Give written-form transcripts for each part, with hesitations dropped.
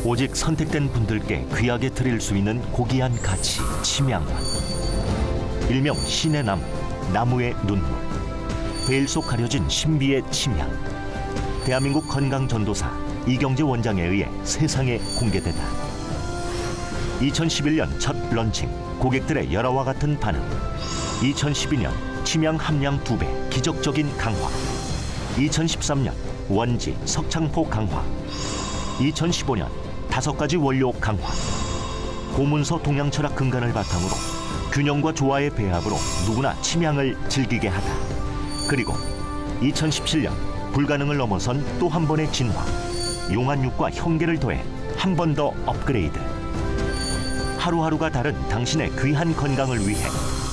오직 선택된 분들께 귀하게 드릴 수 있는 고귀한 가치, 침양원. 일명 신의 나무, 나무의 눈물. 베일 속 가려진 신비의 침양. 대한민국 건강전도사 이경재 원장에 의해 세상에 공개되다. 2011년 첫 런칭, 고객들의 열화와 같은 반응. 2012년 침양 함량 2배, 기적적인 강화. 2013년 원지, 석창포 강화. 2015년 5가지 원료 강화. 고문서 동양철학 근간을 바탕으로 균형과 조화의 배합으로 누구나 침양을 즐기게 하다. 그리고 2017년 불가능을 넘어선 또 한 번의 진화. 용안육과 형계를 더해 한 번 더 업그레이드. 하루하루가 다른 당신의 귀한 건강을 위해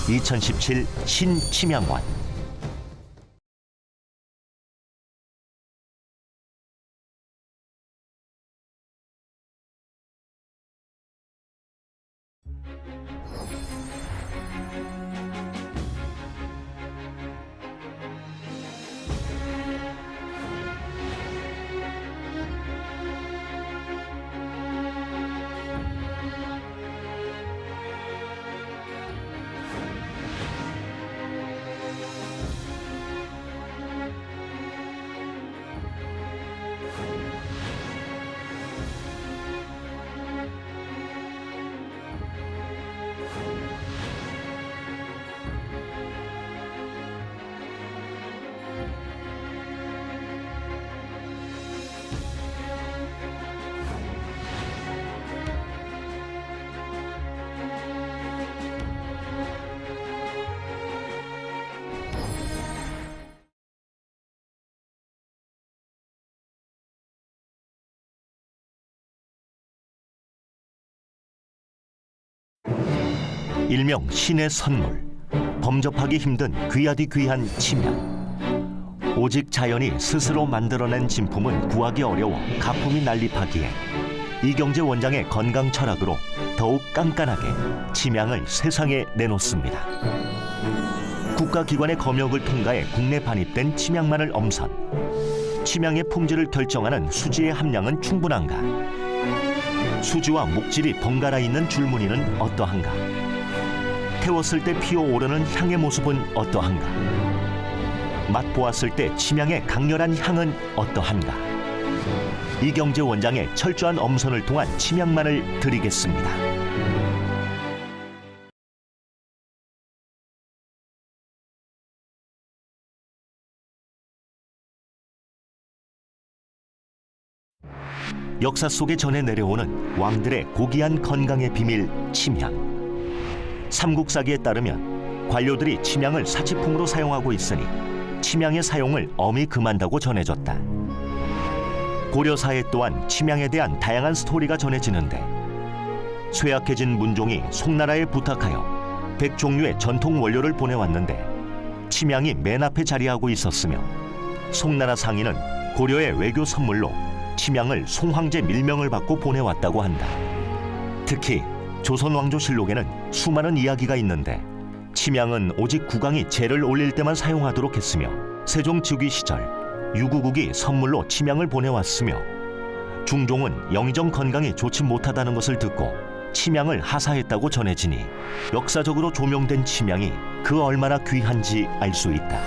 2017 신침양원. 일명 신의 선물, 범접하기 힘든 귀하디 귀한 침양. 오직 자연이 스스로 만들어낸 진품은 구하기 어려워 가품이 난립하기에 이경재 원장의 건강 철학으로 더욱 깐깐하게 침양을 세상에 내놓습니다. 국가기관의 검역을 통과해 국내 반입된 침양만을 엄선. 침양의 품질을 결정하는 수지의 함량은 충분한가? 수지와 목질이 번갈아 있는 줄무늬는 어떠한가? 태웠을 때 피어오르는 향의 모습은 어떠한가? 맛보았을 때 침양의 강렬한 향은 어떠한가? 이경재 원장의 철저한 엄선을 통한 침양만을 드리겠습니다. 역사 속에 전해 내려오는 왕들의 고귀한 건강의 비밀, 침양. 삼국사기에 따르면 관료들이 침양을 사치품으로 사용하고 있으니 침양의 사용을 엄히 금한다고 전해졌다. 고려사에 또한 침양에 대한 다양한 스토리가 전해지는데, 쇠약해진 문종이 송나라에 부탁하여 100종류의 전통 원료를 보내왔는데 침양이 맨 앞에 자리하고 있었으며, 송나라 상인은 고려의 외교 선물로 침양을 송황제 밀명을 받고 보내왔다고 한다. 특히 조선왕조실록에는 수많은 이야기가 있는데, 침양은 오직 국왕이 제를 올릴 때만 사용하도록 했으며, 세종 즉위 시절 유구국이 선물로 침양을 보내왔으며, 중종은 영의정 건강이 좋지 못하다는 것을 듣고 침양을 하사했다고 전해지니 역사적으로 조명된 침양이 그 얼마나 귀한지 알 수 있다.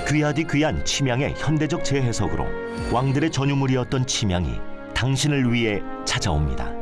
귀하디 귀한 침양의 현대적 재해석으로 왕들의 전유물이었던 침양이 당신을 위해 찾아옵니다.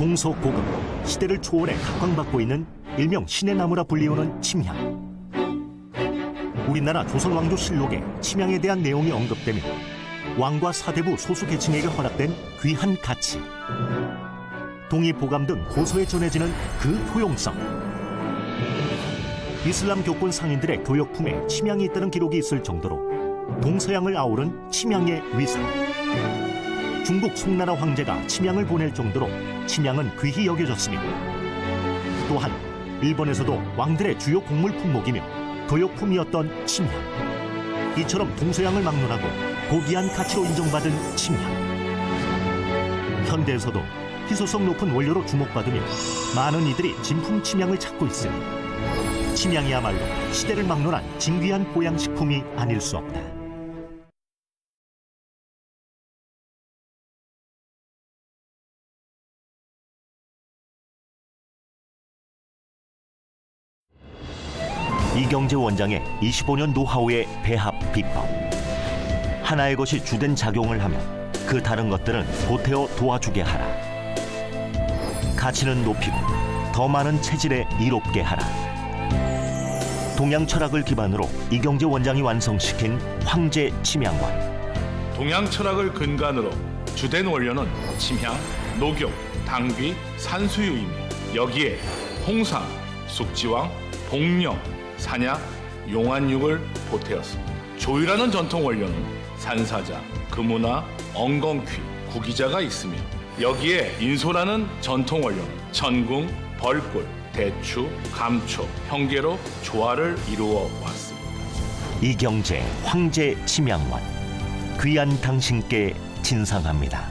동서고금, 시대를 초월해 각광받고 있는 일명 신의 나무라 불리우는 침향. 우리나라 조선왕조실록에 침향에 대한 내용이 언급되며 왕과 사대부 소수 계층에게 허락된 귀한 가치, 동의보감 등 고서에 전해지는 그 효용성, 이슬람 교권 상인들의 교역품에 침향이 있다는 기록이 있을 정도로 동서양을 아우른 침향의 위상, 중국 송나라 황제가 침향을 보낼 정도로 침향은 귀히 여겨졌으며, 또한 일본에서도 왕들의 주요 곡물 품목이며 교역품이었던 침향. 이처럼 동서양을 막론하고 고귀한 가치로 인정받은 침향. 현대에서도 희소성 높은 원료로 주목받으며 많은 이들이 진품 침향을 찾고 있으니 침향이야말로 시대를 막론한 진귀한 보양식품이 아닐 수 없다. 이경재 원장의 25년 노하우의 배합 비법. 하나의 것이 주된 작용을 하면 그 다른 것들은 보태어 도와주게 하라. 가치는 높이고 더 많은 체질에 이롭게 하라. 동양 철학을 기반으로 이경재 원장이 완성시킨 황제 침향원. 동양 철학을 근간으로 주된 원료는 침향, 녹용, 당귀, 산수유이며 여기에 홍삼, 숙지황, 복령, 산약, 용안육을 보태었습니다. 조유라는 전통 원료는 산사자, 금우나, 엉겅퀴, 구기자가 있으며 여기에 인소라는 전통 원료는 천궁, 벌꿀, 대추, 감초, 형계로 조화를 이루어 왔습니다. 이경재 황제 침향원. 귀한 당신께 진상합니다.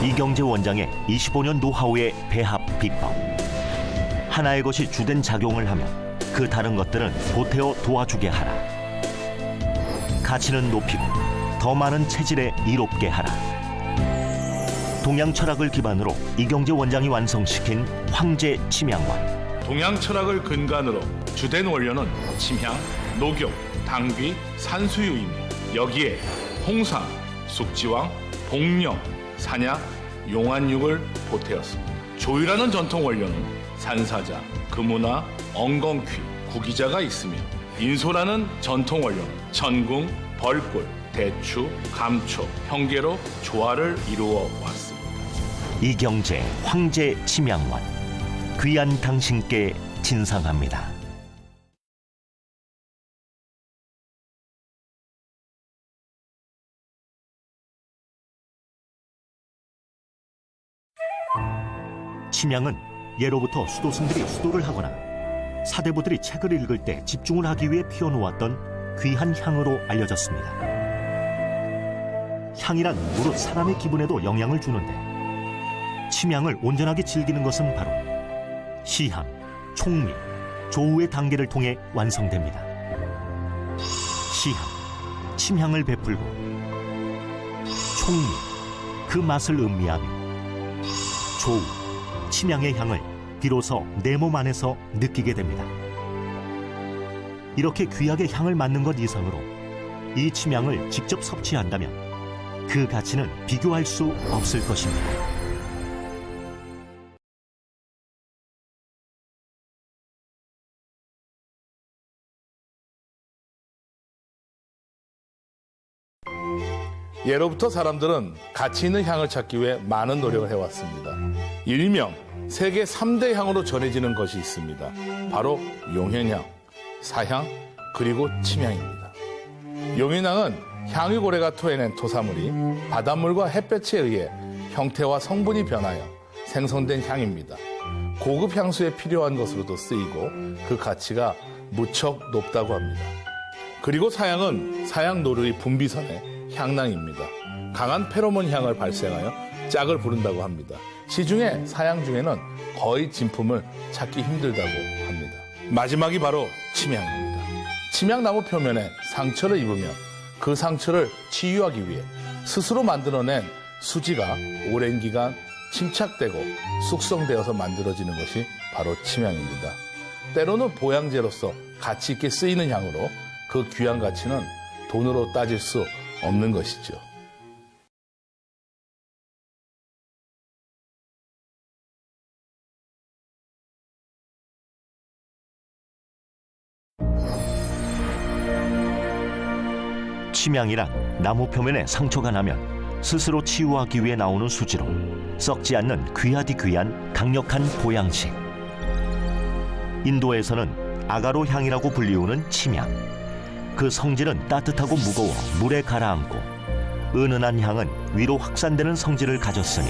이경재 원장의 25년 노하우의 배합 비법. 하나의 것이 주된 작용을 하면 그 다른 것들은 보태어 도와주게 하라. 가치는 높이고 더 많은 체질에 이롭게 하라. 동양 철학을 기반으로 이경재 원장이 완성시킨 황제 침향원. 동양 철학을 근간으로 주된 원료는 침향, 녹용, 당귀, 산수유이며 여기에 홍삼, 숙지황, 복령, 산약, 용안육을 보태었습니다. 조유라는 전통 원료는 산사자, 금우나, 엉겅퀴, 구기자가 있으며 인소라는 전통 원료는 천궁, 벌꿀, 대추, 감초, 형계로 조화를 이루어 왔습니다. 이경재 황제 침향원. 귀한 당신께 진상합니다. 침향은 예로부터 수도승들이 수도를 하거나 사대부들이 책을 읽을 때 집중을 하기 위해 피워놓았던 귀한 향으로 알려졌습니다. 향이란 무릇 사람의 기분에도 영향을 주는데 침향을 온전하게 즐기는 것은 바로 시향, 총미, 조우의 단계를 통해 완성됩니다. 시향, 침향을 베풀고 총미, 그 맛을 음미하며 조우, 침향의 향을 비로소 내 몸 안에서 느끼게 됩니다. 이렇게 귀하게 향을 맡는 것 이상으로 이 침향을 직접 섭취한다면 그 가치는 비교할 수 없을 것입니다. 예로부터 사람들은 가치 있는 향을 찾기 위해 많은 노력을 해왔습니다. 일명 세계 3대 향으로 전해지는 것이 있습니다. 바로 용현향, 사향, 그리고 침향입니다. 용현향은 향유고래가 토해낸 토사물이 바닷물과 햇볕에 의해 형태와 성분이 변하여 생성된 향입니다. 고급 향수에 필요한 것으로도 쓰이고 그 가치가 무척 높다고 합니다. 그리고 사향은 사향노루의 분비선의 향낭입니다. 강한 페로몬 향을 발생하여 짝을 부른다고 합니다. 시중에 사향 중에는 거의 진품을 찾기 힘들다고 합니다. 마지막이 바로 침향입니다. 침향나무 표면에 상처를 입으면 그 상처를 치유하기 위해 스스로 만들어낸 수지가 오랜 기간 침착되고 숙성되어서 만들어지는 것이 바로 침향입니다. 때로는 보양제로서 가치 있게 쓰이는 향으로 그 귀한 가치는 돈으로 따질 수 없는 것이죠. 침향이란 나무 표면에 상처가 나면 스스로 치유하기 위해 나오는 수지로 썩지 않는 귀하디 귀한 강력한 보양식. 인도에서는 아가로 향이라고 불리우는 침향. 그 성질은 따뜻하고 무거워 물에 가라앉고 은은한 향은 위로 확산되는 성질을 가졌으니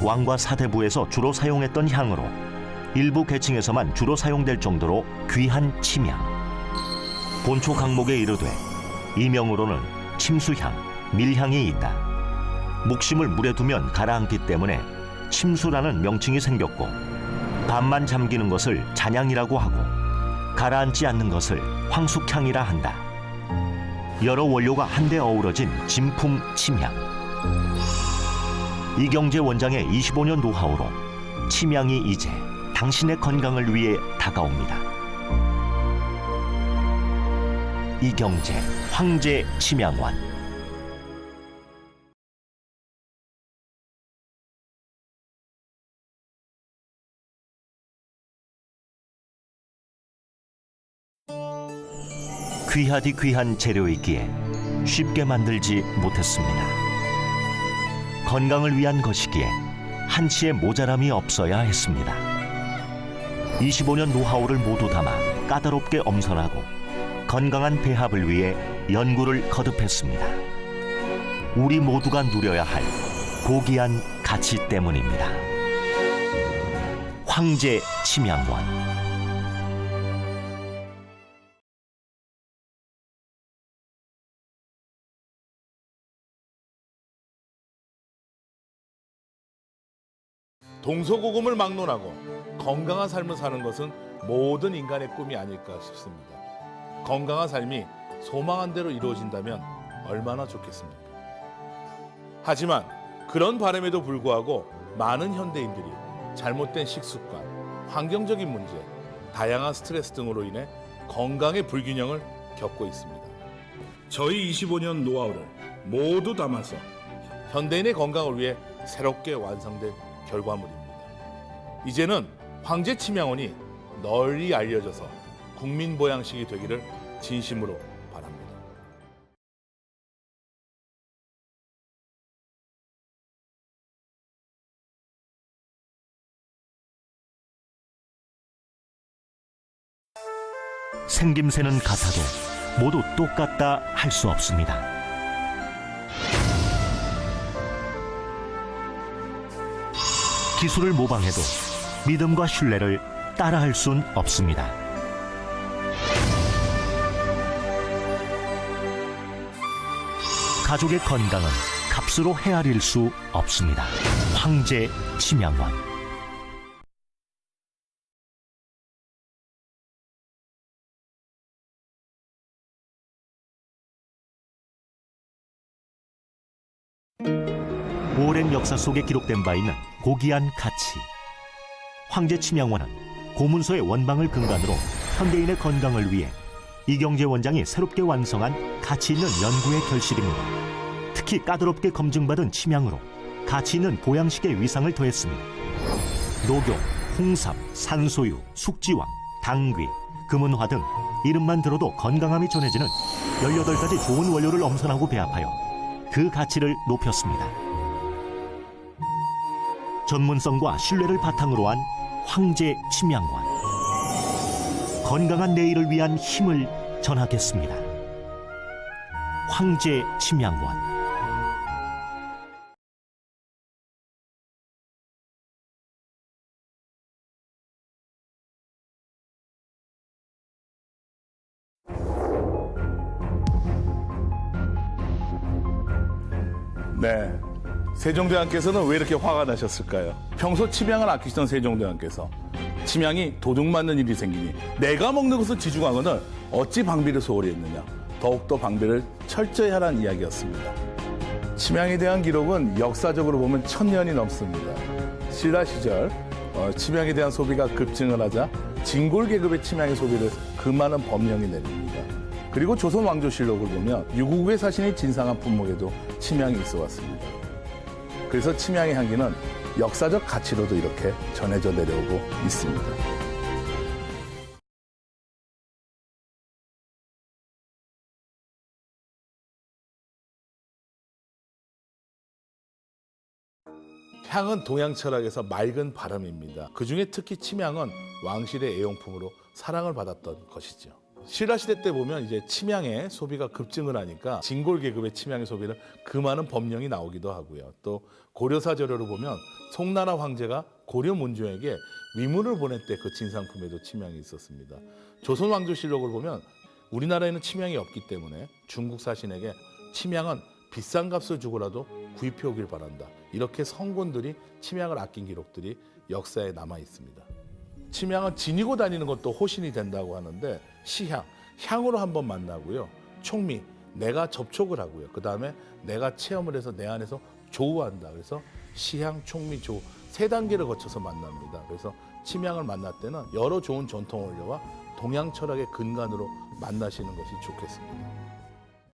왕과 사대부에서 주로 사용했던 향으로 일부 계층에서만 주로 사용될 정도로 귀한 침향. 본초 강목에 이르되 이명으로는 침수향, 밀향이 있다. 목심을 물에 두면 가라앉기 때문에 침수라는 명칭이 생겼고 밤만 잠기는 것을 잔향이라고 하고 가라앉지 않는 것을 황숙향이라 한다. 여러 원료가 한데 어우러진 진품 침향. 이경재 원장의 25년 노하우로 침향이 이제 당신의 건강을 위해 다가옵니다. 이경재 황제 침향원. 귀하디 귀한 재료이기에 쉽게 만들지 못했습니다. 건강을 위한 것이기에 한치의 모자람이 없어야 했습니다. 25년 노하우를 모두 담아 까다롭게 엄선하고 건강한 배합을 위해 연구를 거듭했습니다. 우리 모두가 누려야 할 고귀한 가치 때문입니다. 황제 침향원. 동서고금을 막론하고 건강한 삶을 사는 것은 모든 인간의 꿈이 아닐까 싶습니다. 건강한 삶이 소망한 대로 이루어진다면 얼마나 좋겠습니까? 하지만 그런 바람에도 불구하고 많은 현대인들이 잘못된 식습관, 환경적인 문제, 다양한 스트레스 등으로 인해 건강의 불균형을 겪고 있습니다. 저희 25년 노하우를 모두 담아서 현대인의 건강을 위해 새롭게 완성된 결과물입니다. 이제는 황제 침향원이 널리 알려져서 국민 보양식이 되기를 진심으로 바랍니다. 생김새는 같아도 모두 똑같다 할 수 없습니다. 기술을 모방해도 믿음과 신뢰를 따라할 순 없습니다. 가족의 건강은 값으로 헤아릴 수 없습니다. 황제 침향원. 오랜 역사 속에 기록된 바 있는 고귀한 가치. 황제 침향원은 고문서의 원방을 근간으로 현대인의 건강을 위해 이경재 원장이 새롭게 완성한 가치 있는 연구의 결실입니다. 특히 까다롭게 검증받은 침향으로 가치 있는 보양식의 위상을 더했습니다. 녹용, 홍삼, 산소유, 숙지황, 당귀, 금은화 등 이름만 들어도 건강함이 전해지는 18가지 좋은 원료를 엄선하고 배합하여 그 가치를 높였습니다. 전문성과 신뢰를 바탕으로 한 황제 침향원. 건강한 내일을 위한 힘을 전하겠습니다. 황제 침향원. 네, 세종대왕께서는 왜 이렇게 화가 나셨을까요? 평소 침향을 아끼시던 세종대왕께서 침향이 도둑맞는 일이 생기니 내가 먹는 것을 지중하거늘 어찌 방비를 소홀히 했느냐, 더욱더 방비를 철저히 하라는 이야기였습니다. 침향에 대한 기록은 역사적으로 보면 1000년이 넘습니다. 신라 시절 침향에 대한 소비가 급증을 하자 진골 계급의 침향의 소비를 금하는 법령이 내립니다. 그리고 조선 왕조실록을 보면 유구국의 사신이 진상한 품목에도 침향이 있어 왔습니다. 그래서 침향의 향기는 역사적 가치로도 이렇게 전해져 내려오고 있습니다. 향은 동양 철학에서 맑은 바람입니다. 그중에 특히 침향은 왕실의 애용품으로 사랑을 받았던 것이죠. 신라시대 때 보면 이제 침향의 소비가 급증을 하니까 진골 계급의 침향의 소비를 금하는 법령이 나오기도 하고요. 또 고려사 자료를 보면 송나라 황제가 고려 문종에게 위문을 보낼 때 그 진상품에도 침향이 있었습니다. 조선 왕조실록을 보면 우리나라에는 침향이 없기 때문에 중국 사신에게 침향은 비싼 값을 주고라도 구입해 오길 바란다. 이렇게 성군들이 침향을 아낀 기록들이 역사에 남아 있습니다. 침향은 지니고 다니는 것도 호신이 된다고 하는데 시향, 향으로 한번 만나고요. 총미, 내가 접촉을 하고요. 그 다음에 내가 체험을 해서 내 안에서 조우한다. 그래서 시향, 총미, 조우 세 단계를 거쳐서 만납니다. 그래서 침향을 만날 때는 여러 좋은 전통 원료와 동양 철학의 근간으로 만나시는 것이 좋겠습니다.